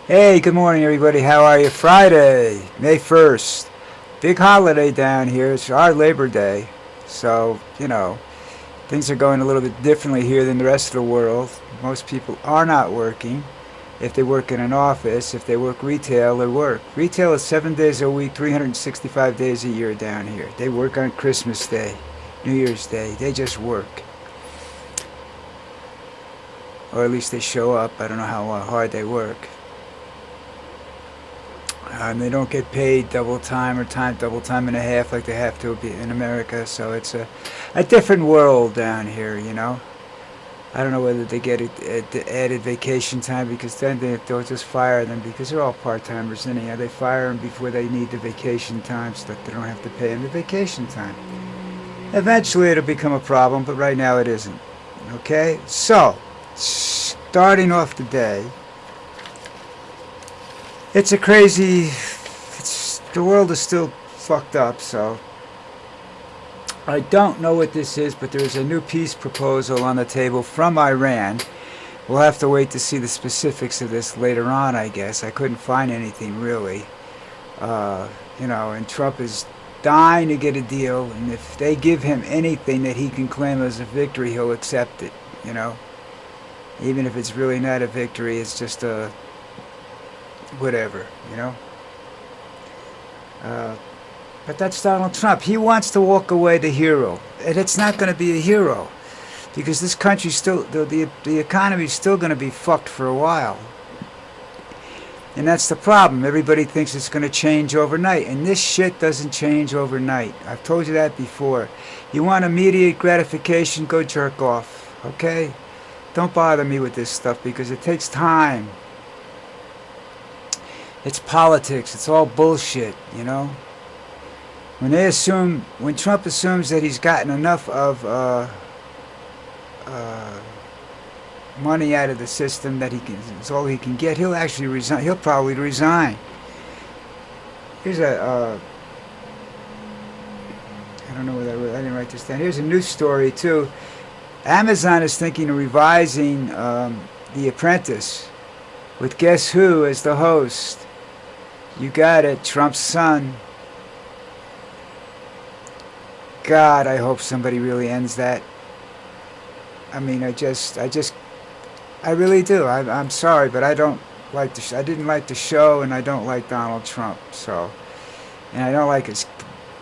Hey, good morning, everybody. How are you? Friday, May 1st. Big holiday down here. It's our Labor Day. So, things are going a little bit differently here than the rest of the world. Most people are not working. If they work in an office, if they work retail, they work. Retail is 7 days a week, 365 days a year down here. They work on Christmas Day, New Year's Day. They just work. Or at least they show up. I don't know how hard they work. And they don't get paid double time or double time and a half like they have to be in America. So it's a different world down here. I don't know whether they get added vacation time because then they'll just fire them because they're all part-timers anyhow. They fire them before they need the vacation time so that they don't have to pay them the vacation time. Eventually it'll become a problem, but right now it isn't. Okay? So, starting off the day, it's a crazy. The world is still fucked up, so I don't know what this is, but there's a new peace proposal on the table from Iran. We'll have to wait to see the specifics of this later on, I guess. I couldn't find anything really. And Trump is dying to get a deal, and if they give him anything that he can claim as a victory, he'll accept it. Even if it's really not a victory, it's just a whatever. But that's Donald Trump. He wants to walk away the hero, and it's not going to be a hero because this country's still the economy's still going to be fucked for a while, and that's the problem. Everybody thinks it's going to change overnight, and this shit doesn't change overnight. I've told you that before. You want immediate gratification? Go jerk off, okay? Don't bother me with this stuff because it takes time. It's politics. It's all bullshit. When Trump assumes that he's gotten enough of money out of the system that it's all he can get, he'll actually resign. He'll probably resign. Here's I don't know whether I didn't write this down. Here's a news story too. Amazon is thinking of revising The Apprentice, with guess who as the host? You got it, Trump's son. God, I hope somebody really ends that. I mean, I really do. I'm sorry, but I don't like I didn't like the show, and I don't like Donald Trump. And I don't like his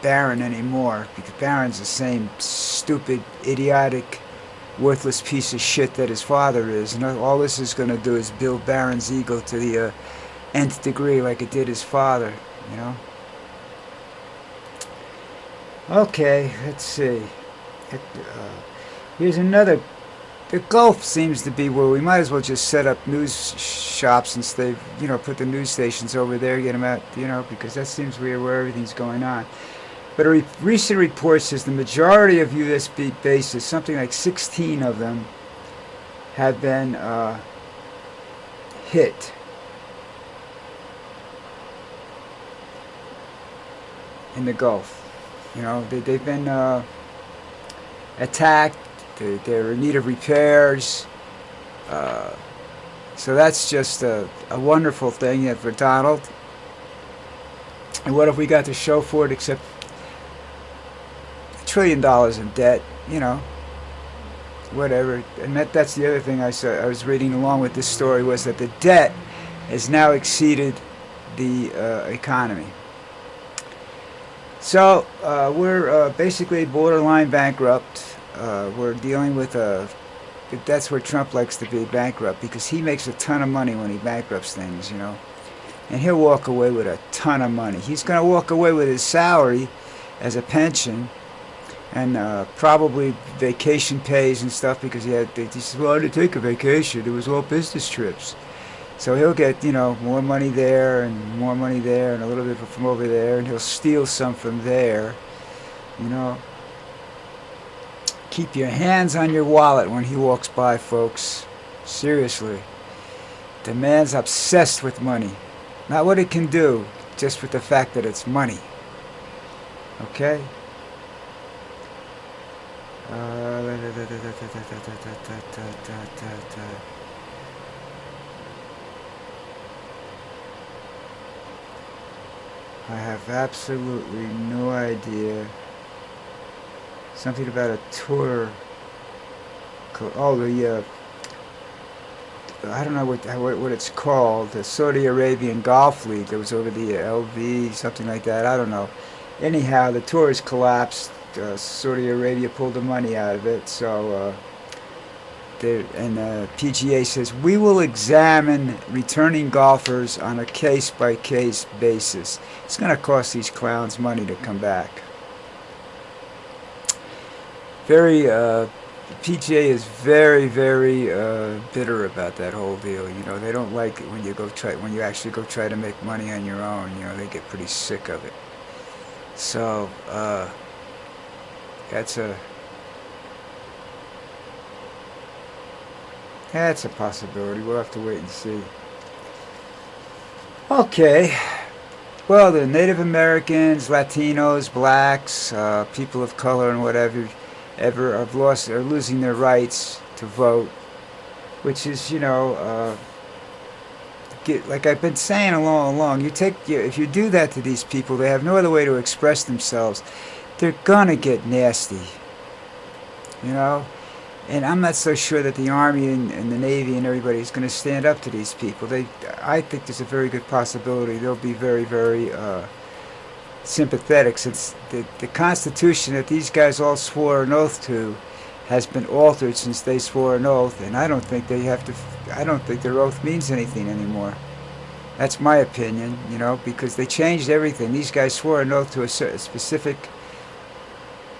Barron anymore because Barron's the same stupid, idiotic, worthless piece of shit that his father is. And all this is going to do is build Barron's ego to the nth degree like it did his father. Okay, let's see. Here's another. The Gulf seems to be where we might as well just set up news shops and stay, put the news stations over there, get them out, because that seems to be where everything's going on. But a recent report says the majority of U.S. bases, something like 16 of them, have been hit. In the Gulf. They've been attacked. They're in need of repairs. So that's just a wonderful thing for Donald. And what have we got to show for it except $1 trillion in debt? Whatever. And that's the other thing I was reading along with this story was that the debt has now exceeded the economy. So we're basically borderline bankrupt. We're dealing with that's where Trump likes to be, bankrupt, because he makes a ton of money when he bankrupts things, and he'll walk away with a ton of money. He's going to walk away with his salary as a pension and probably vacation pays and stuff because he said, well, I didn't take a vacation. It was all business trips. So he'll get, more money there and more money there and a little bit from over there, and he'll steal some from there. Keep your hands on your wallet when he walks by, folks. Seriously. The man's obsessed with money. Not what it can do, just with the fact that it's money. Okay? I have absolutely no idea. Something about a tour. Oh, I don't know what it's called. The Saudi Arabian Golf League that was over the LV, something like that. I don't know. Anyhow, the tour has collapsed. Saudi Arabia pulled the money out of it, so and PGA says we will examine returning golfers on a case-by-case basis. It's going to cost these clowns money to come back. PGA is very, very bitter about that whole deal. You know, they don't like it when you actually go try to make money on your own. You know, they get pretty sick of it. So that's a possibility. We'll have to wait and see. Okay. Well, the Native Americans, Latinos, blacks, people of color, and whatever, are losing their rights to vote, which is, like I've been saying all along. If you do that to these people, they have no other way to express themselves. They're gonna get nasty, you know. And I'm not so sure that the Army and the Navy and everybody is going to stand up to these people. I think there's a very good possibility they'll be very, very sympathetic, since the Constitution that these guys all swore an oath to has been altered since they swore an oath, and I don't think their oath means anything anymore. That's my opinion, because they changed everything. These guys swore an oath to a specific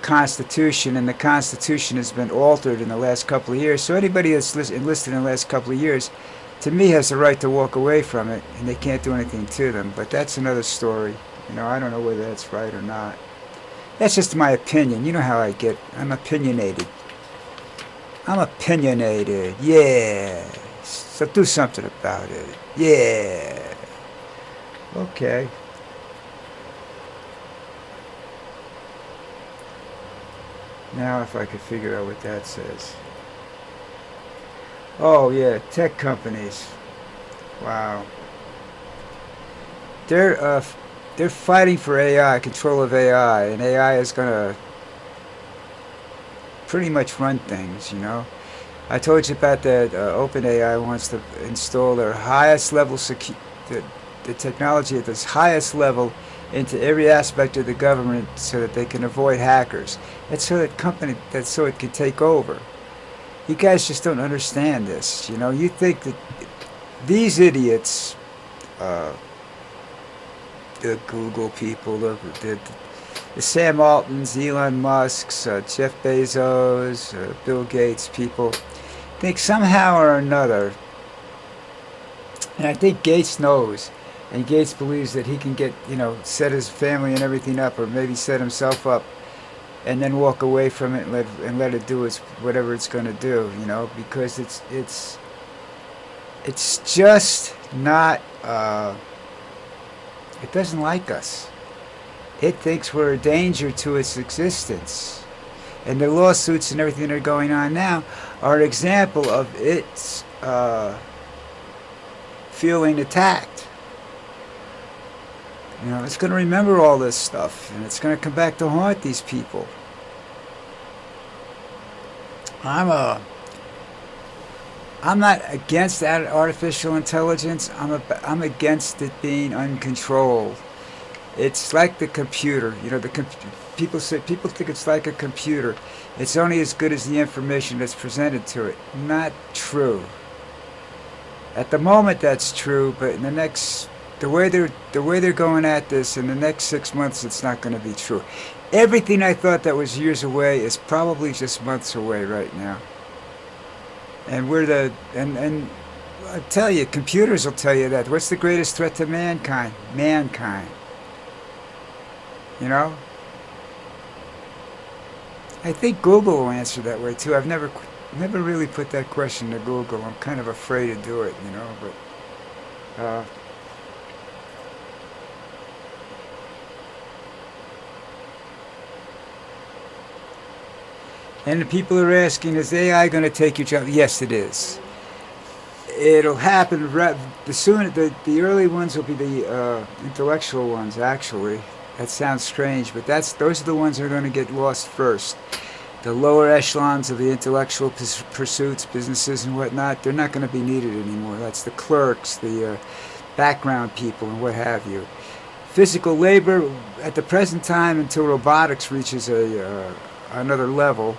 Constitution, and the Constitution has been altered in the last couple of years. So anybody that's enlisted in the last couple of years, to me, has the right to walk away from it, and they can't do anything to them. But that's another story. I don't know whether that's right or not. That's just my opinion. You know how I get. I'm opinionated. Yeah. So do something about it. Yeah. Okay. Now if I could figure out what that says. Oh yeah, tech companies. Wow. They're fighting for AI, control of AI, and AI is gonna pretty much run things, I told you about that OpenAI wants to install their highest level the technology at this highest level into every aspect of the government so that they can avoid hackers. That's so it can take over. You guys just don't understand this. You think that these idiots, the Google people, the Sam Altmans, Elon Musk's, Jeff Bezos, Bill Gates people, think somehow or another, and I think Gates knows, and Gates believes that he can get, set his family and everything up, or maybe set himself up, and then walk away from it and let it do whatever it's going to do, because it's just not. It doesn't like us. It thinks we're a danger to its existence, and the lawsuits and everything that are going on now are an example of its feeling attacked. It's going to remember all this stuff, and it's going to come back to haunt these people. I'm not against artificial intelligence. I'm against it being uncontrolled. It's like the computer. People think it's like a computer. It's only as good as the information that's presented to it. Not true. At the moment, that's true, but in the way they're going at this, in the next 6 months, it's not going to be true. Everything I thought that was years away is probably just months away right now. And and I tell you, computers will tell you that. What's the greatest threat to mankind? Mankind. I think Google will answer that way too. I've never really put that question to Google. I'm kind of afraid to do it, but and the people are asking, is AI going to take your job? Yes, it is. it'll happen. The early ones will be the intellectual ones. Actually, that sounds strange, but those are the ones that are going to get lost first. The lower echelons of the intellectual pursuits, businesses and whatnot, they're not going to be needed anymore. That's the clerks, the background people, and what have you. Physical labor at the present time, until robotics reaches another level.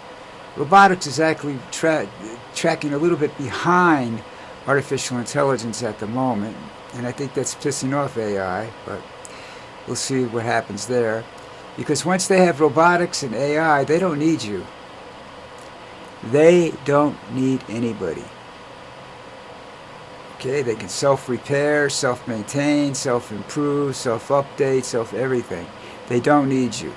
Robotics is actually tracking a little bit behind artificial intelligence at the moment, and I think that's pissing off AI, but we'll see what happens there. Because once they have robotics and AI, they don't need you. They don't need anybody. Okay, they can self-repair, self-maintain, self-improve, self-update, self-everything. They don't need you.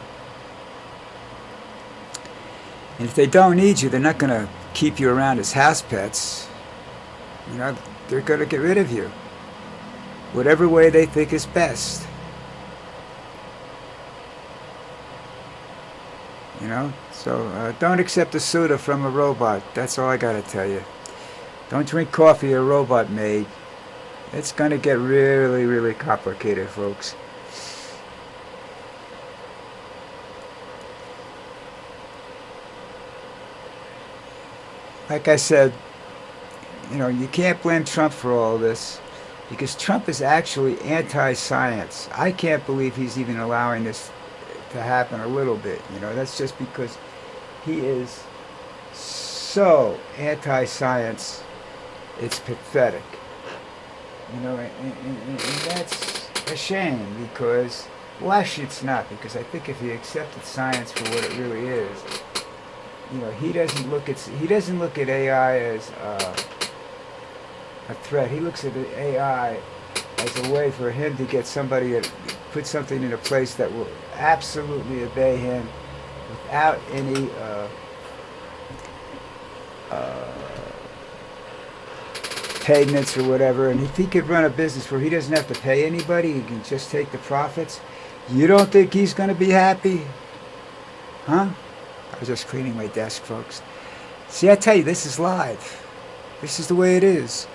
And if they don't need you, they're not going to keep you around as house pets. You know, they're going to get rid of you. Whatever way they think is best. You know, so don't accept a soda from a robot. That's all I got to tell you. Don't drink coffee a robot made. It's going to get really, really complicated, folks. Like I said, you know, you can't blame Trump for all this, because Trump is actually anti-science. I can't believe he's even allowing this to happen a little bit. You know, that's just because he is so anti-science. It's pathetic. You know, and that's a shame, because, well, actually it's not, because I think if he accepted science for what it really is, you know, he doesn't look at AI as a threat. He looks at the AI as a way for him to get somebody to put something in a place that will absolutely obey him without any payments or whatever. And if he could run a business where he doesn't have to pay anybody, he can just take the profits, you don't think he's going to be happy? Huh? I was just cleaning my desk, folks. See, I tell you, this is live. This is the way it is.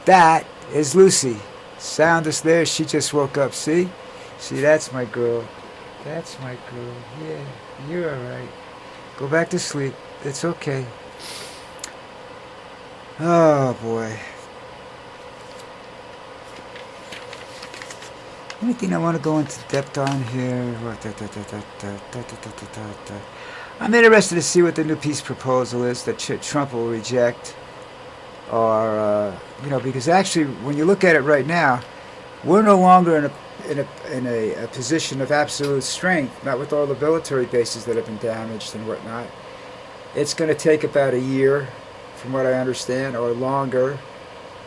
That is Lucy. Sound is there. She just woke up. See? See, that's my girl. That's my girl. Yeah, you're all right. Go back to sleep. It's okay. Oh, boy. Anything I want to go into depth on here? I'm interested to see what the new peace proposal is that Trump will reject. Or, you know, because actually, when you look at it right now, we're no longer in a position of absolute strength, not with all the military bases that have been damaged and whatnot. It's going to take about a year, from what I understand, or longer,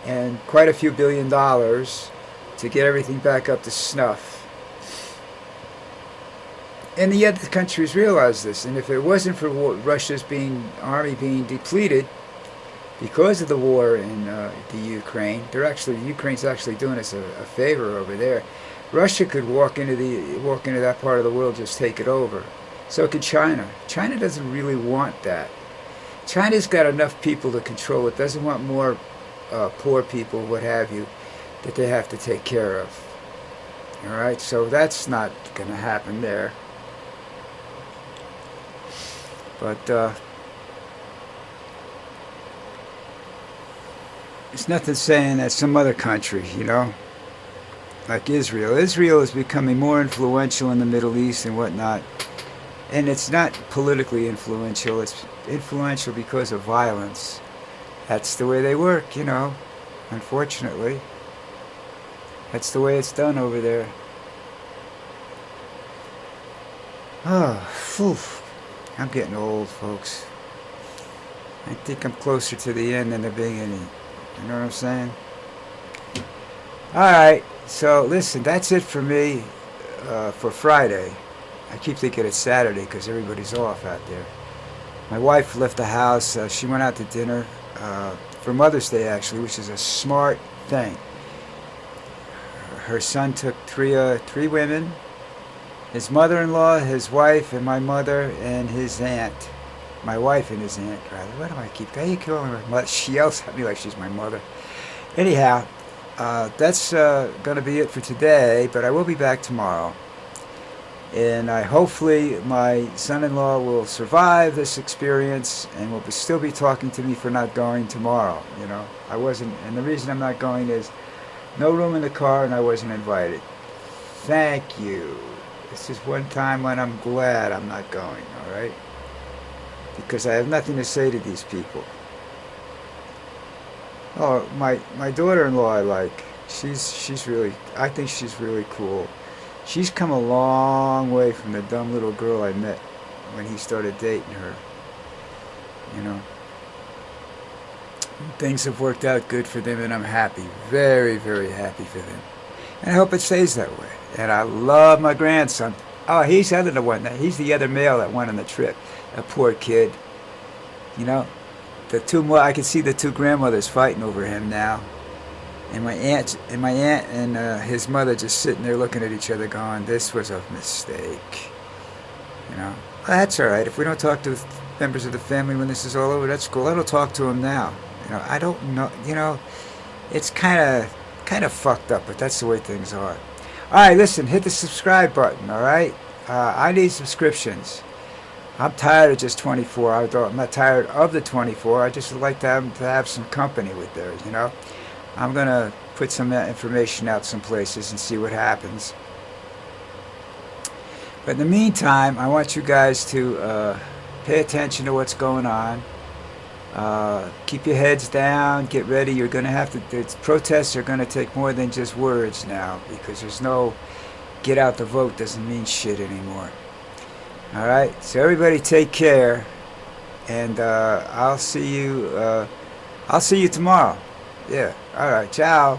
and quite a few $billions to get everything back up to snuff. And the other countries realize this, and if it wasn't for Russia's army being depleted because of the war in the Ukraine, Ukraine's actually doing us a favor over there. Russia could walk into that part of the world, just take it over. So could China. China doesn't really want that. China's got enough people to control it. Doesn't want more poor people, what have you, that they have to take care of. All right, so that's not going to happen there. But there's nothing saying that some other country, you know, like Israel. Israel is becoming more influential in the Middle East and whatnot. And it's not politically influential. It's influential because of violence. That's the way they work, you know, unfortunately. That's the way it's done over there. Oh, phew. I'm getting old, folks. I think I'm closer to the end than the beginning. You know what I'm saying? Alright, so listen, that's it for me for Friday. I keep thinking it's Saturday because everybody's off out there. My wife left the house. She went out to dinner for Mother's Day, actually, which is a smart thing. Her son took three women, his mother-in-law, his wife, and my mother, and his aunt. My wife and his aunt, rather. What do I keep? How you calling her mother? She yells at me like she's my mother. Anyhow, that's going to be it for today, but I will be back tomorrow. And hopefully my son-in-law will survive this experience and will still be talking to me for not going tomorrow. I wasn't, and the reason I'm not going is no room in the car and I wasn't invited. Thank you. This is one time when I'm glad I'm not going, all right? Because I have nothing to say to these people. Oh, my daughter-in-law I like. She's really, I think she's really cool. She's come a long way from the dumb little girl I met when he started dating her. You know, things have worked out good for them, and I'm happy, very, very happy for them. And I hope it stays that way. And I love my grandson. Oh, he's the other one. He's the other male that went on the trip. A poor kid. You know, I can see the two grandmothers fighting over him now. And my aunt and his mother just sitting there looking at each other going, this was a mistake. Well, that's all right. If we don't talk to members of the family when this is all over, that's cool. I don't talk to them now. I don't know. It's kind of fucked up, but that's the way things are. All right, listen, hit the subscribe button, all right? I need subscriptions. I'm tired of just 24. I'm not tired of the 24. I just would like to have some company with theirs, I'm going to put some information out some places and see what happens. But in the meantime, I want you guys to pay attention to what's going on. Keep your heads down. Get ready. You're going to have to. The protests are going to take more than just words now, because there's no get out the vote doesn't mean shit anymore. All right. So everybody, take care, and I'll see you. I'll see you tomorrow. Yeah. All right. Ciao.